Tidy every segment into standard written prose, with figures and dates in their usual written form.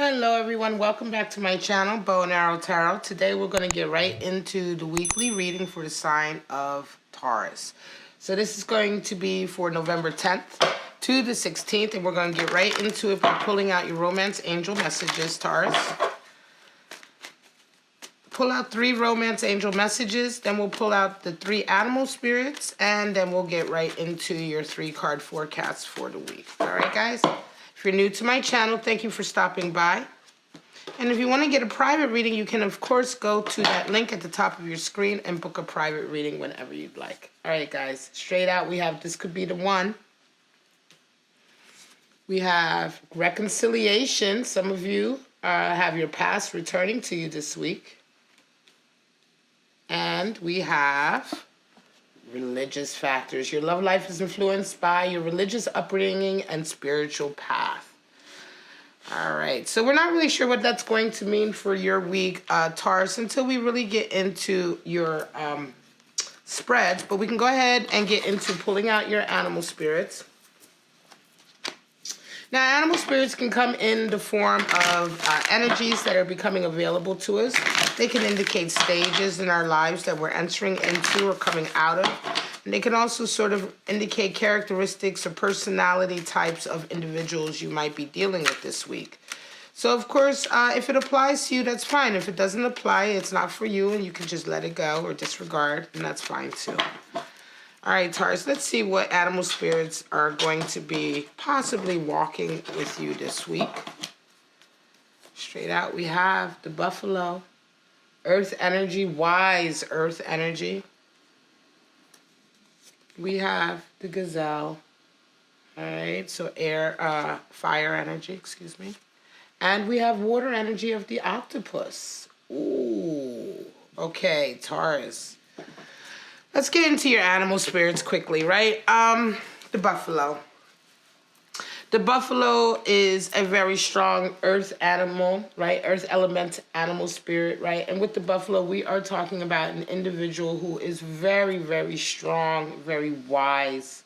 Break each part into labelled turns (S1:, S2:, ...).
S1: Hello everyone, welcome back to my channel, Bow and Arrow Tarot. Today we're going to get right into the weekly reading for the sign of Taurus. So this is going to be for November 10th to the 16th, and we're going to get right into it by pulling out your romance angel messages, Taurus. Pull out 3 romance angel messages, then we'll pull out the 3 animal spirits, and then we'll get right into your 3-card forecast for the week. All right, guys? If you're new to my channel, thank you for stopping by. And if you want to get a private reading, you can, of course, go to that link at the top of your screen and book a private reading whenever you'd like. All right, guys. Straight out, we have this could be the one. We have reconciliation. Some of you have your past returning to you this week. And we have religious factors. Your love life is influenced by your religious upbringing and spiritual path. All right, so we're not really sure what that's going to mean for your week, Taurus, until we really get into your spreads. But we can go ahead and get into pulling out your animal spirits. Now, animal spirits can come in the form of energies that are becoming available to us. They can indicate stages in our lives that we're entering into or coming out of. And they can also sort of indicate characteristics or personality types of individuals you might be dealing with this week. So, of course, if it applies to you, that's fine. If it doesn't apply, it's not for you, and you can just let it go or disregard, and that's fine, too. All right, Taurus, let's see what animal spirits are going to be possibly walking with you this week. Straight out, we have the buffalo, earth energy, wise earth energy. We have the gazelle, all right, so air, fire energy, excuse me. And we have water energy of the octopus. Ooh, okay, Taurus. Let's get into your animal spirits quickly, right? The buffalo. The buffalo is a very strong earth animal, right? Earth element animal spirit, right? And with the buffalo, we are talking about an individual who is very, very strong, very wise.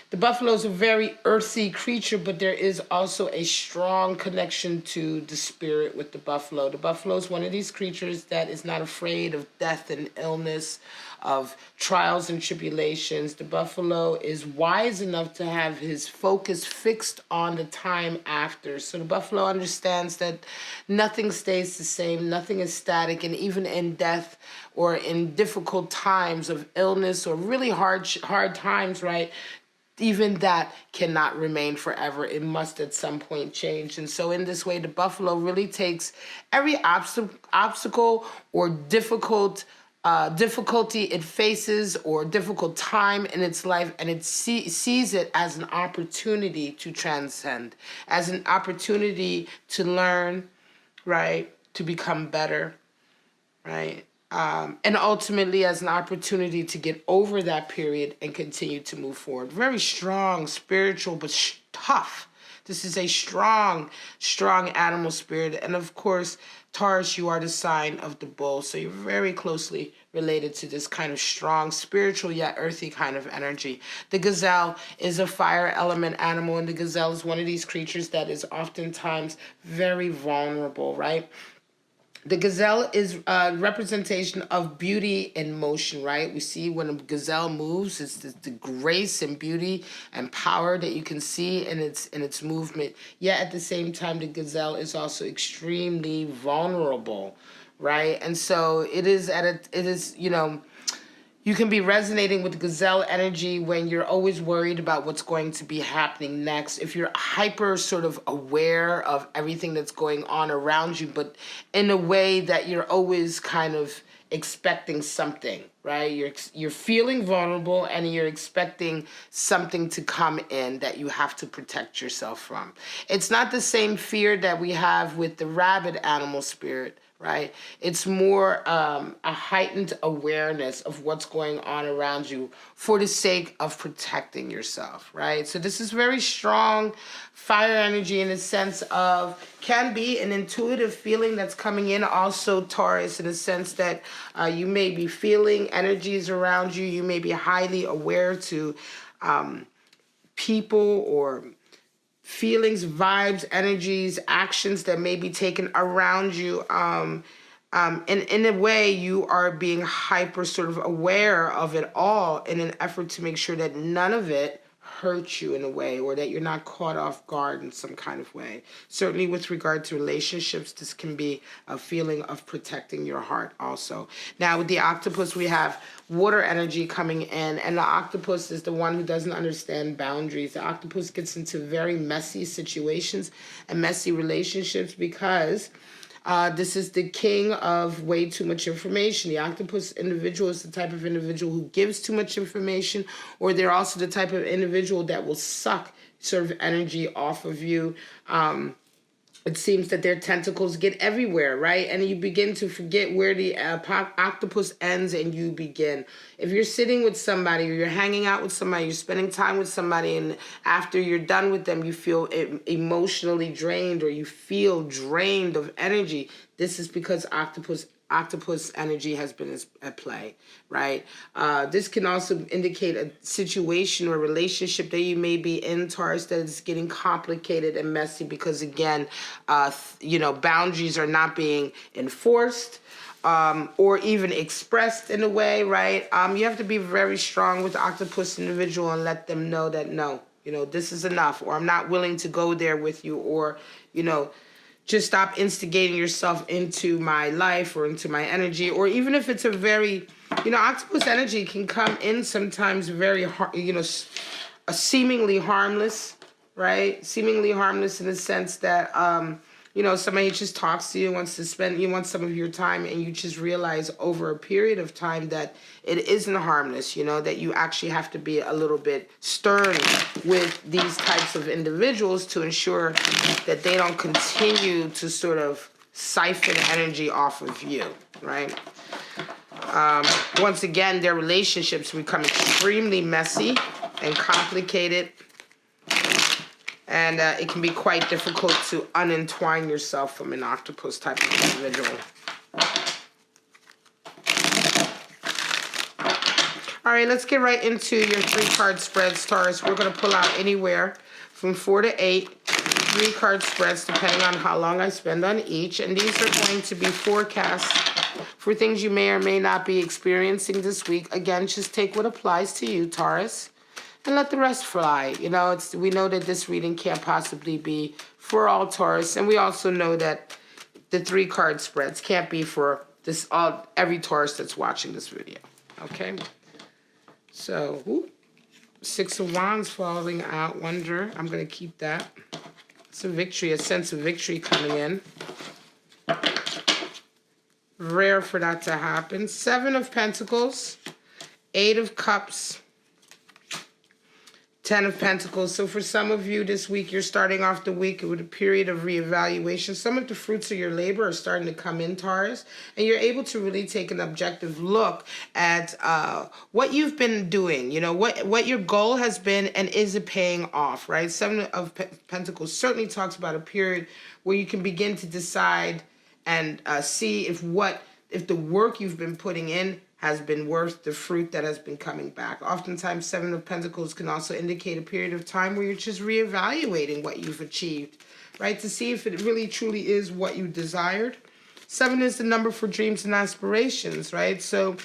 S1: The buffalo is a very earthy creature, but there is also a strong connection to the spirit with the buffalo. The buffalo is one of these creatures that is not afraid of death and illness, of trials and tribulations. The buffalo is wise enough to have his focus fixed on the time after. So the buffalo understands that nothing stays the same, nothing is static, and even in death or in difficult times of illness or really hard times, right? Even that cannot remain forever. It must at some point change. And so in this way, the buffalo really takes every obstacle or difficulty it faces or difficult time in its life, and it sees it as an opportunity to transcend, as an opportunity to learn, right, to become better, right? And ultimately as an opportunity to get over that period and continue to move forward. Very strong, spiritual, but tough. This is a strong, strong animal spirit. And of course, Taurus, you are the sign of the bull. So you're very closely related to this kind of strong, spiritual, yet earthy kind of energy. The gazelle is a fire element animal, and the gazelle is one of these creatures that is oftentimes very vulnerable, right? The gazelle is a representation of beauty in motion, right? We see when a gazelle moves, it's the grace and beauty and power that you can see in its movement. Yet at the same time, the gazelle is also extremely vulnerable, right? And so it is you know, you can be resonating with gazelle energy when you're always worried about what's going to be happening next. If you're hyper sort of aware of everything that's going on around you, but in a way that you're always kind of expecting something, right? You're feeling vulnerable and you're expecting something to come in that you have to protect yourself from. It's not the same fear that we have with the rabbit animal spirit, right? It's more a heightened awareness of what's going on around you for the sake of protecting yourself, right? So this is very strong fire energy in the sense of, can be an intuitive feeling that's coming in. Also, Taurus, in the sense that you may be feeling energies around you. You may be highly aware to people or feelings, vibes, energies, actions that may be taken around you. And in a way, you are being hyper sort of aware of it all in an effort to make sure that none of it hurt you in a way, or that you're not caught off guard in some kind of way. Certainly with regard to relationships, this can be a feeling of protecting your heart also. Now with the octopus, we have water energy coming in, and the octopus is the one who doesn't understand boundaries. The octopus gets into very messy situations and messy relationships because this is the king of way too much information. The octopus individual is the type of individual who gives too much information, or they're also the type of individual that will suck sort of energy off of you. It seems that their tentacles get everywhere, right? And you begin to forget where the octopus ends and you begin. If you're sitting with somebody, or you're hanging out with somebody, you're spending time with somebody, and after you're done with them, you feel emotionally drained, or you feel drained of energy, this is because octopus energy has been at play, right? This can also indicate a situation or relationship that you may be in, Taurus, that is getting complicated and messy because, again, boundaries are not being enforced or even expressed in a way, right? You have to be very strong with the octopus individual and let them know that, no, this is enough, or I'm not willing to go there with you, or, just stop instigating yourself into my life or into my energy. Or even if it's a very, octopus energy can come in sometimes very, seemingly harmless, right? Seemingly harmless in the sense that, somebody just talks to you, wants some of your time, and you just realize over a period of time that it isn't harmless, that you actually have to be a little bit stern with these types of individuals to ensure that they don't continue to sort of siphon energy off of you, right? Once again, their relationships become extremely messy and complicated. And it can be quite difficult to unentwine yourself from an octopus type of individual. All right, let's get right into your 3-card spreads, Taurus. We're going to pull out anywhere from 4 to 8 3-card spreads, depending on how long I spend on each. And these are going to be forecasts for things you may or may not be experiencing this week. Again, just take what applies to you, Taurus, and let the rest fly. We know that this reading can't possibly be for all Taurus, and we also know that the 3-card spreads can't be for every Taurus that's watching this video. Okay, so 6 of Wands falling out. Wonder. I'm gonna keep that. It's a victory, a sense of victory coming in. Rare for that to happen. 7 of Pentacles, 8 of Cups, 10 of Pentacles. So for some of you this week, you're starting off the week with a period of reevaluation. Some of the fruits of your labor are starting to come in, Taurus, and you're able to really take an objective look at what you've been doing, what your goal has been, and is it paying off, right? 7 of Pentacles certainly talks about a period where you can begin to decide and see if the work you've been putting in has been worth the fruit that has been coming back. Oftentimes, 7 of Pentacles can also indicate a period of time where you're just reevaluating what you've achieved, right? To see if it really truly is what you desired. 7 is the number for dreams and aspirations, right? So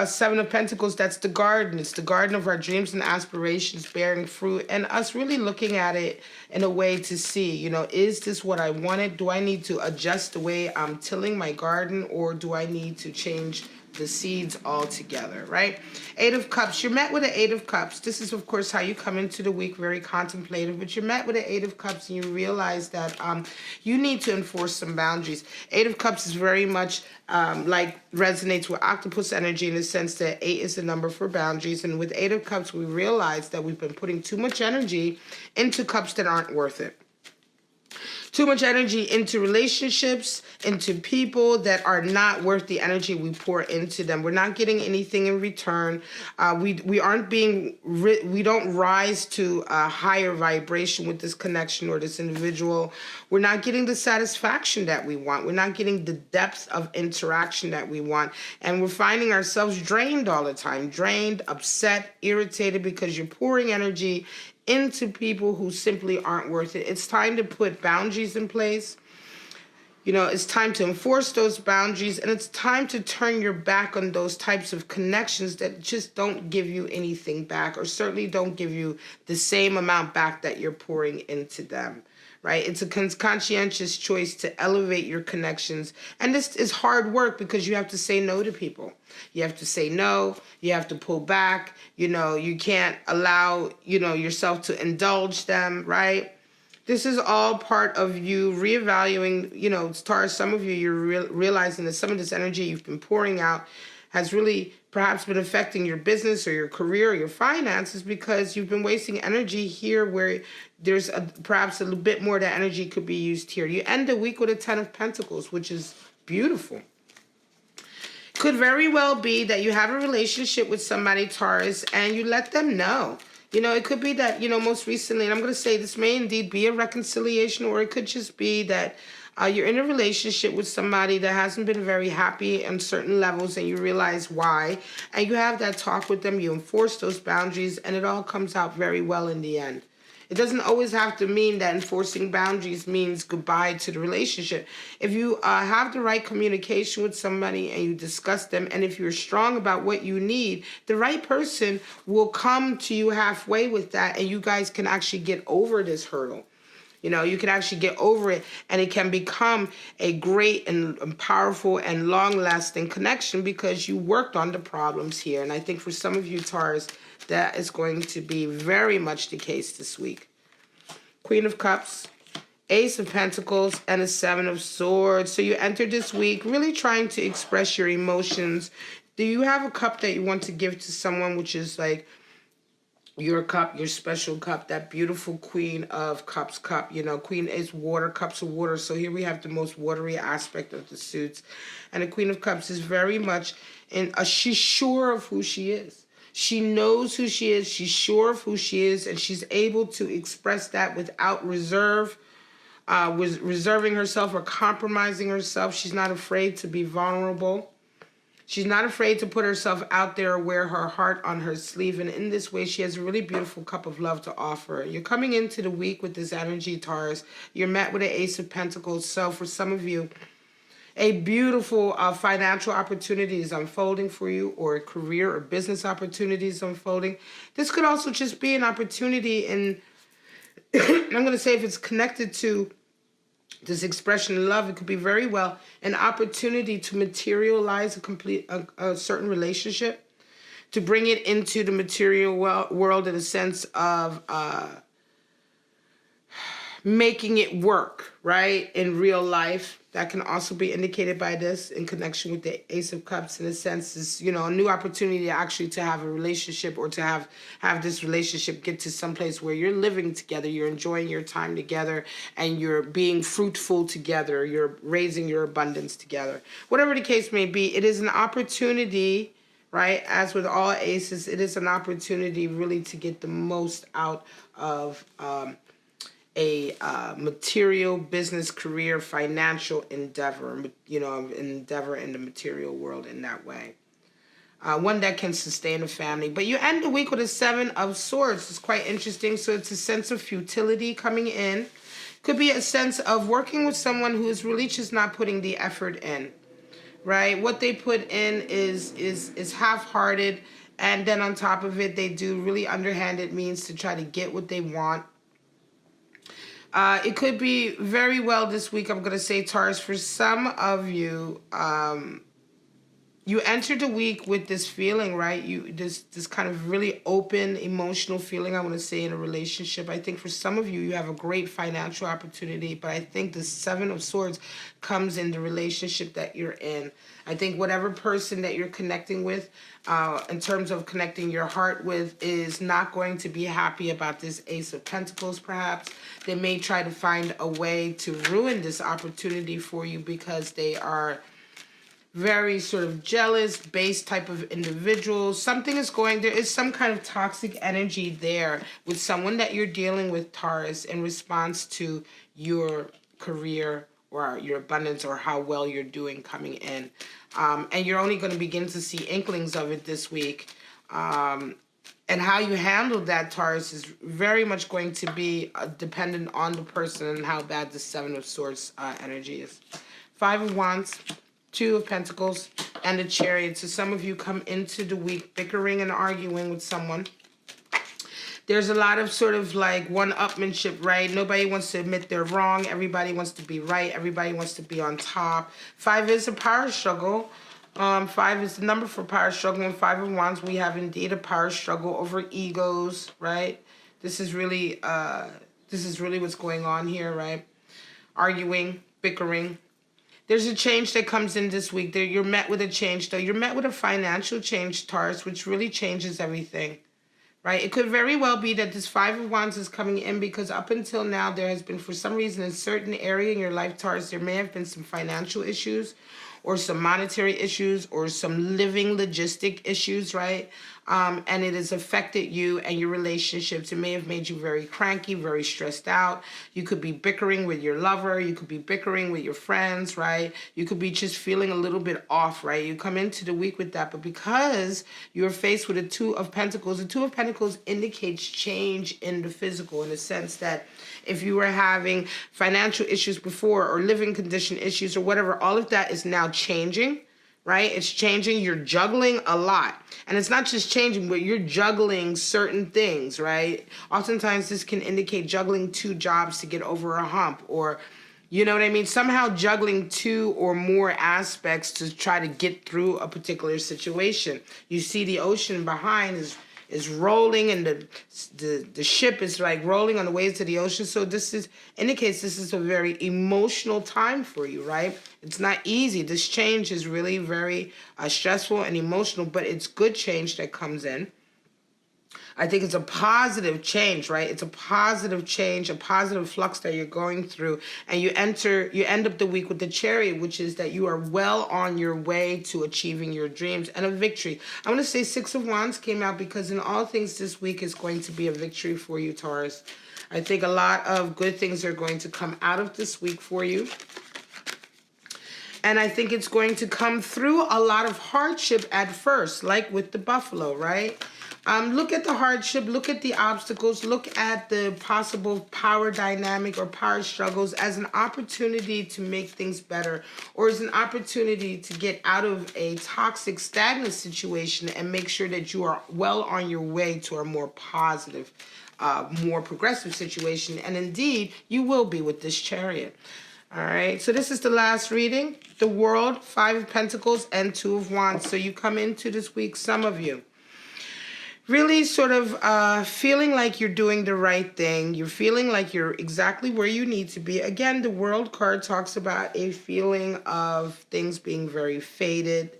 S1: 7 of Pentacles, that's the garden. It's the garden of our dreams and aspirations bearing fruit, and us really looking at it in a way to see, is this what I wanted? Do I need to adjust the way I'm tilling my garden, or do I need to change the seeds all together, right? 8 of Cups. You're met with an 8 of Cups. This is, of course, how you come into the week, very contemplative, but you're met with an 8 of Cups, and you realize that you need to enforce some boundaries. 8 of Cups is very much resonates with octopus energy in the sense that 8 is the number for boundaries, and with 8 of Cups, we realize that we've been putting too much energy into cups that aren't worth it. Too much energy into relationships, into people that are not worth the energy we pour into them. We're not getting anything in return. We don't rise to a higher vibration with this connection or this individual. We're not getting the satisfaction that we want. We're not getting the depth of interaction that we want. And we're finding ourselves drained all the time. Drained, upset, irritated, because you're pouring energy into people who simply aren't worth it. It's time to put boundaries in place. You know, it's time to enforce those boundaries, and it's time to turn your back on those types of connections that just don't give you anything back, or certainly don't give you the same amount back that you're pouring into them, right? It's a conscientious choice to elevate your connections. And this is hard work because you have to say no to people. You have to say no. You have to pull back. You know, you can't allow, you know, yourself to indulge them, right? This is all part of you reevaluating, you know, Taurus, some of you, you're realizing that some of this energy you've been pouring out has really perhaps been affecting your business or your career or your finances, because you've been wasting energy here where there's perhaps a little bit more that energy could be used here. You end the week with a 10 of Pentacles, which is beautiful. Could very well be that you have a relationship with somebody, Taurus, and you let them know. You know, it could be that, you know, most recently, and I'm going to say this may indeed be a reconciliation, or it could just be that you're in a relationship with somebody that hasn't been very happy on certain levels, and you realize why. And you have that talk with them, you enforce those boundaries, and it all comes out very well in the end. It doesn't always have to mean that enforcing boundaries means goodbye to the relationship. If you have the right communication with somebody and you discuss them, and if you're strong about what you need, the right person will come to you halfway with that, and you guys can actually get over this hurdle. You know, you can actually get over it, and it can become a great and powerful and long-lasting connection because you worked on the problems here. And I think for some of you, Taurus, that is going to be very much the case this week. Queen of Cups, Ace of Pentacles, and a 7 of Swords. So you enter this week really trying to express your emotions. Do you have a cup that you want to give to someone, which is like your cup, your special cup, that beautiful Queen of Cups cup? You know, Queen is water, cups of water. So here we have the most watery aspect of the suits. And the Queen of Cups is very much she's sure of who she is. She knows who she is, she's sure of who she is, and she's able to express that without reserve, reserving herself or compromising herself. She's not afraid to be vulnerable. She's not afraid to put herself out there or wear her heart on her sleeve. And in this way, she has a really beautiful cup of love to offer. You're coming into the week with this energy, Taurus. You're met with an Ace of Pentacles. So for some of you, a beautiful financial opportunity is unfolding for you, or a career or business opportunity is unfolding. This could also just be an opportunity in, I'm going to say if it's connected to this expression of love, it could be very well an opportunity to materialize a certain relationship, to bring it into the material world in a sense of making it work, right, in real life. That can also be indicated by this in connection with the Ace of Cups, in a sense, is, you know, a new opportunity actually to have a relationship, or to have this relationship get to some place where you're living together, you're enjoying your time together, and you're being fruitful together, you're raising your abundance together. Whatever the case may be, it is an opportunity, right? As with all aces, it is an opportunity really to get the most out of a material, business, career, financial endeavor, you know, an endeavor in the material world in that way. One that can sustain a family. But you end the week with a 7 of Swords. It's quite interesting. So it's a sense of futility coming in. Could be a sense of working with someone who is really just not putting the effort in, right? What they put in is half-hearted. And then on top of it, they do really underhanded means to try to get what they want. It could be very well this week, I'm going to say, Taurus, for some of you, you entered the week with this feeling, right? This kind of really open, emotional feeling, I want to say, in a relationship. I think for some of you, you have a great financial opportunity, but I think the 7 of Swords comes in the relationship that you're in. I think whatever person that you're connecting with, in terms of connecting your heart with, is not going to be happy about this Ace of Pentacles, perhaps. They may try to find a way to ruin this opportunity for you because they are very sort of jealous, base type of individuals. Something is going, there is some kind of toxic energy there with someone that you're dealing with, Taurus, in response to your career or your abundance or how well you're doing coming in. And you're only going to begin to see inklings of it this week. And how you handle that, Taurus, is very much going to be dependent on the person and how bad the Seven of Swords energy is. Five of Wands, Two of Pentacles, and the Chariot. So some of you come into the week bickering and arguing with someone. There's a lot of sort of like one-upmanship, right? Nobody wants to admit they're wrong. Everybody wants to be right. Everybody wants to be on top. Five is a power struggle. Five is the number for power struggle. And Five of Wands, we have indeed a power struggle over egos, right? This is really what's going on here, right? Arguing, bickering. There's a change that comes in this week. You're met with a change, though. You're met with a financial change, Taurus, which really changes everything. Right? It could very well be that this Five of Wands is coming in because up until now, there has been, for some reason, in a certain area in your life, Taurus, there may have been some financial issues or some monetary issues or some living logistic issues, right? And it has affected you and your relationships. It may have made you very cranky, very stressed out. You could be bickering with your lover. You could be bickering with your friends, right? You could be just feeling a little bit off, right? You come into the week with that, but because you're faced with a Two of Pentacles, the Two of Pentacles indicates change in the physical, in the sense that if you were having financial issues before or living condition issues or whatever, all of that is now changing, right? It's changing. You're juggling a lot. And it's not just changing, but you're juggling certain things, right? Oftentimes this can indicate juggling two jobs to get over a hump, or, you know what I mean? Somehow juggling two or more aspects to try to get through a particular situation. You see the ocean behind is rolling, and the ship is like rolling on the waves of the ocean. So this indicates this is a very emotional time for you, right? It's not easy. This change is really very stressful and emotional, but it's good change that comes in. I think it's a positive change, right? It's a positive change, a positive flux that you're going through. And you end up the week with the Chariot, which is that you are well on your way to achieving your dreams and a victory. I want to say Six of Wands came out because in all things this week is going to be a victory for you, Taurus. I think a lot of good things are going to come out of this week for you. And I think it's going to come through a lot of hardship at first, like with the buffalo, right? Look at the hardship, look at the obstacles, look at the possible power dynamic or power struggles as an opportunity to make things better, or as an opportunity to get out of a toxic, stagnant situation and make sure that you are well on your way to a more positive, more progressive situation. And indeed, you will be with this Chariot. All right, so this is the last reading. The World, Five of Pentacles, and Two of Wands. So you come into this week, some of you, really sort of feeling like you're doing the right thing. You're feeling like you're exactly where you need to be. Again, the World card talks about a feeling of things being very fated,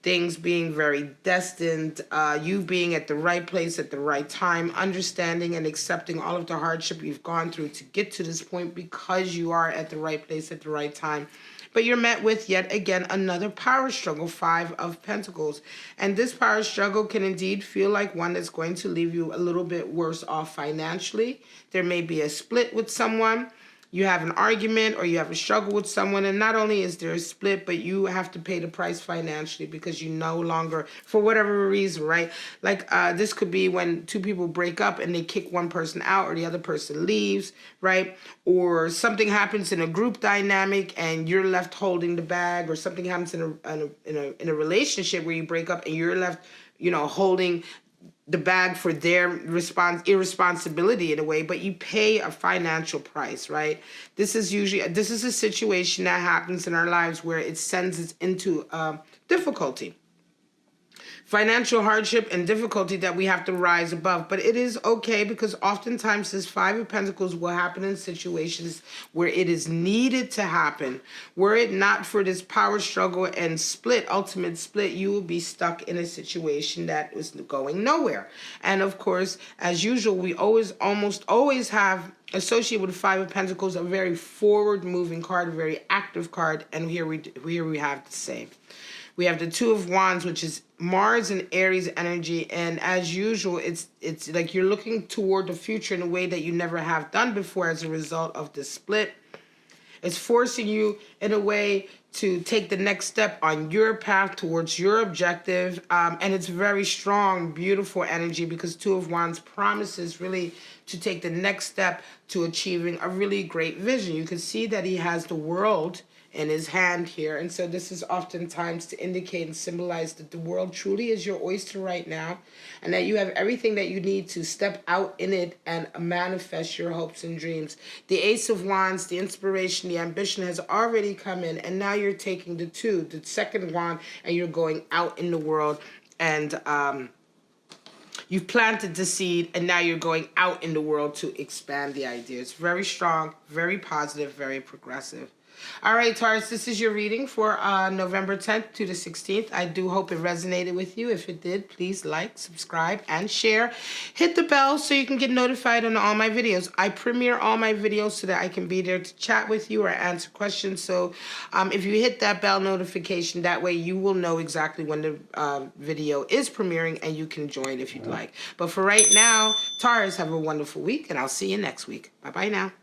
S1: things being very destined, you being at the right place at the right time, understanding and accepting all of the hardship you've gone through to get to this point because you are at the right place at the right time. But you're met with, yet again, another power struggle, Five of Pentacles. And this power struggle can indeed feel like one that's going to leave you a little bit worse off financially. There may be a split with someone. You have an argument or you have a struggle with someone, and not only is there a split, but you have to pay the price financially because you no longer, for whatever reason, right? Like this could be when two people break up and they kick one person out or the other person leaves, right? Or something happens in a group dynamic and you're left holding the bag, or something happens in a relationship where you break up and you're left, you know, holding the bag for their irresponsibility in a way, but you pay a financial price, right? This is a situation that happens in our lives where it sends us into difficulty. Financial hardship and difficulty that we have to rise above. But it is okay, because oftentimes this Five of Pentacles will happen in situations where it is needed to happen. Were it not for this power struggle and ultimate split, you will be stuck in a situation that is going nowhere. And of course, as usual, we almost always have associated with the Five of Pentacles a very forward-moving card, a very active card, and here we have the same. We have the Two of Wands, which is Mars and Aries energy. And as usual, it's like you're looking toward the future in a way that you never have done before as a result of this split. It's forcing you in a way to take the next step on your path towards your objective. And it's very strong, beautiful energy, because Two of Wands promises really to take the next step to achieving a really great vision. You can see that he has the world in his hand here. And so this is oftentimes to indicate and symbolize that the world truly is your oyster right now, and that you have everything that you need to step out in it and manifest your hopes and dreams. The Ace of Wands, the inspiration, the ambition has already come in, and now you're taking the second wand, and you're going out in the world, and you've planted the seed, and now you're going out in the world to expand the idea. It's very strong, very positive, very progressive. All right, Taurus, this is your reading for November 10th to the 16th. I do hope it resonated with you. If it did, please like, subscribe, and share. Hit the bell so you can get notified on all my videos. I premiere all my videos so that I can be there to chat with you or answer questions. So if you hit that bell notification, that way you will know exactly when the video is premiering, and you can join if you'd like. But for right now, Taurus, have a wonderful week, and I'll see you next week. Bye-bye now.